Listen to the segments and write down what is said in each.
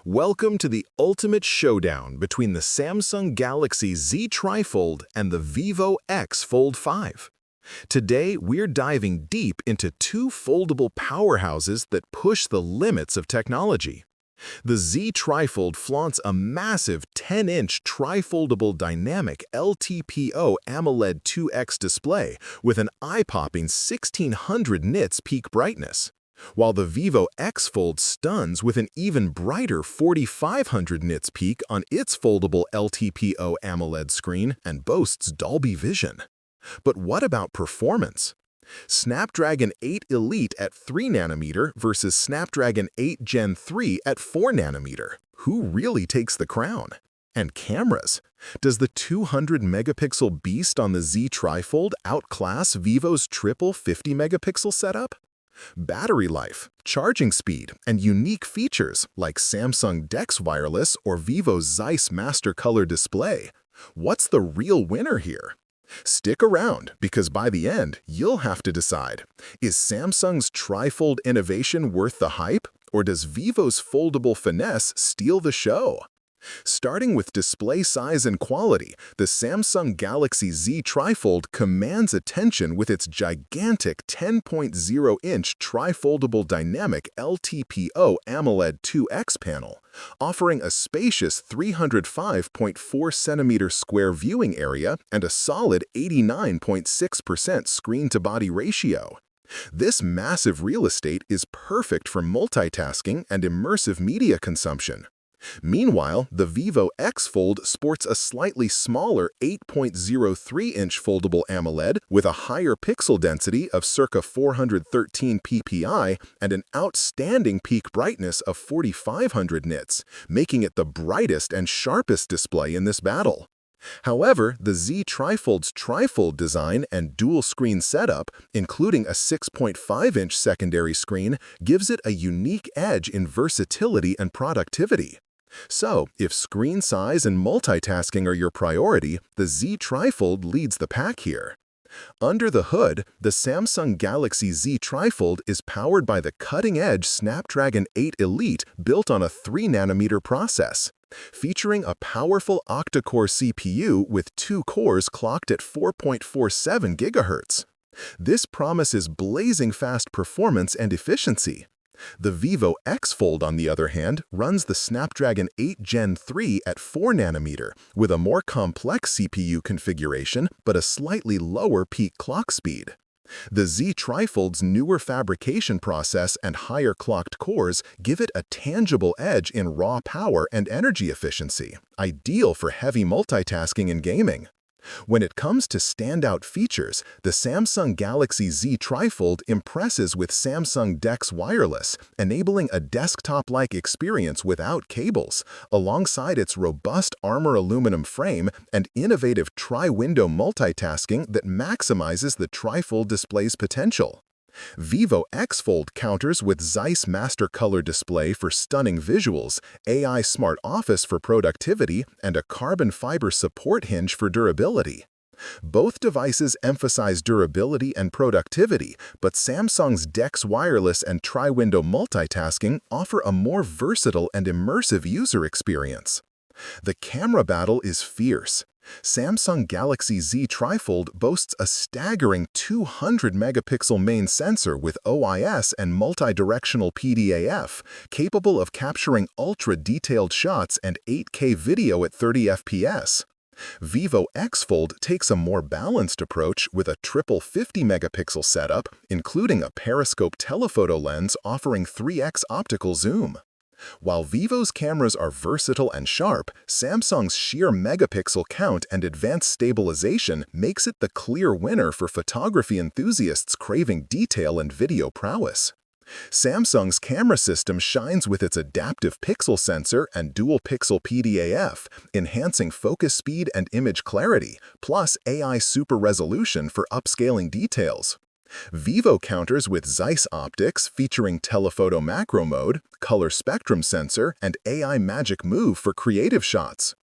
Welcome to the ultimate showdown between the Samsung Galaxy Z TriFold and the Vivo X Fold5. Today, we're diving deep into two foldable powerhouses that push the limits of technology. The Z TriFold flaunts a massive 10-inch tri-foldable dynamic LTPO AMOLED 2X display with an eye-popping 1600 nits peak brightness, while the Vivo X Fold stuns with an even brighter 4500 nits peak on its foldable LTPO AMOLED screen and boasts Dolby Vision. But what about performance? Snapdragon 8 Elite at 3nm versus Snapdragon 8 Gen 3 at 4nm. Who really takes the crown? And cameras? Does the 200-megapixel beast on the Z TriFold outclass Vivo's triple 50-megapixel setup? Battery life, charging speed, and unique features like Samsung DeX Wireless or Vivo's Zeiss Master Color Display. What's the real winner here? Stick around, because by the end, you'll have to decide, is Samsung's TriFold innovation worth the hype, or does Vivo's foldable finesse steal the show? Starting with display size and quality, the Samsung Galaxy Z TriFold commands attention with its gigantic 10.0-inch tri-foldable dynamic LTPO AMOLED 2X panel, offering a spacious 305.4 centimeter square viewing area and a solid 89.6% screen-to-body ratio. This massive real estate is perfect for multitasking and immersive media consumption. Meanwhile, the Vivo X Fold sports a slightly smaller 8.03-inch foldable AMOLED with a higher pixel density of circa 413 ppi and an outstanding peak brightness of 4500 nits, making it the brightest and sharpest display in this battle. However, the Z TriFold's trifold design and dual-screen setup, including a 6.5-inch secondary screen, gives it a unique edge in versatility and productivity. So, if screen size and multitasking are your priority, the Z TriFold leads the pack here. Under the hood, the Samsung Galaxy Z TriFold is powered by the cutting-edge Snapdragon 8 Elite built on a 3nm process, featuring a powerful octa-core CPU with 2 cores clocked at 4.47 GHz. This promises blazing fast performance and efficiency. The Vivo X Fold, on the other hand, runs the Snapdragon 8 Gen 3 at 4nm with a more complex CPU configuration but a slightly lower peak clock speed. The Z TriFold's newer fabrication process and higher clocked cores give it a tangible edge in raw power and energy efficiency, ideal for heavy multitasking and gaming. When it comes to standout features, the Samsung Galaxy Z TriFold impresses with Samsung DeX Wireless, enabling a desktop-like experience without cables, alongside its robust armor aluminum frame and innovative tri-window multitasking that maximizes the TriFold display's potential. Vivo X Fold counters with Zeiss Master Color Display for stunning visuals, AI Smart Office for productivity, and a carbon fiber support hinge for durability. Both devices emphasize durability and productivity, but Samsung's DeX Wireless and tri-window multitasking offer a more versatile and immersive user experience. The camera battle is fierce. Samsung Galaxy Z TriFold boasts a staggering 200-megapixel main sensor with OIS and multi-directional PDAF, capable of capturing ultra-detailed shots and 8K video at 30 FPS. Vivo X Fold takes a more balanced approach with a triple 50-megapixel setup, including a periscope telephoto lens offering 3x optical zoom. While Vivo's cameras are versatile and sharp, Samsung's sheer megapixel count and advanced stabilization makes it the clear winner for photography enthusiasts craving detail and video prowess. Samsung's camera system shines with its adaptive pixel sensor and dual-pixel PDAF, enhancing focus speed and image clarity, plus AI super resolution for upscaling details. Vivo counters with Zeiss optics featuring telephoto macro mode, color spectrum sensor, and AI magic move for creative shots.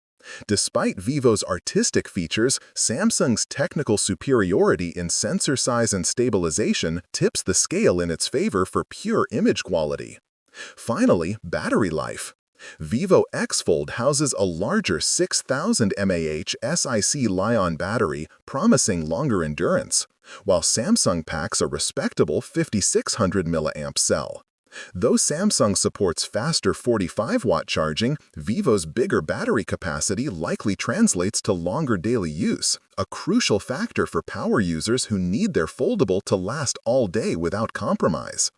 Despite Vivo's artistic features, Samsung's technical superiority in sensor size and stabilization tips the scale in its favor for pure image quality. Finally, battery life. Vivo X Fold houses a larger 6000 mAh SiC Li-ion battery, promising longer endurance, while Samsung packs a respectable 5600 mAh cell. Though Samsung supports faster 45-watt charging, Vivo's bigger battery capacity likely translates to longer daily use, a crucial factor for power users who need their foldable to last all day without compromise.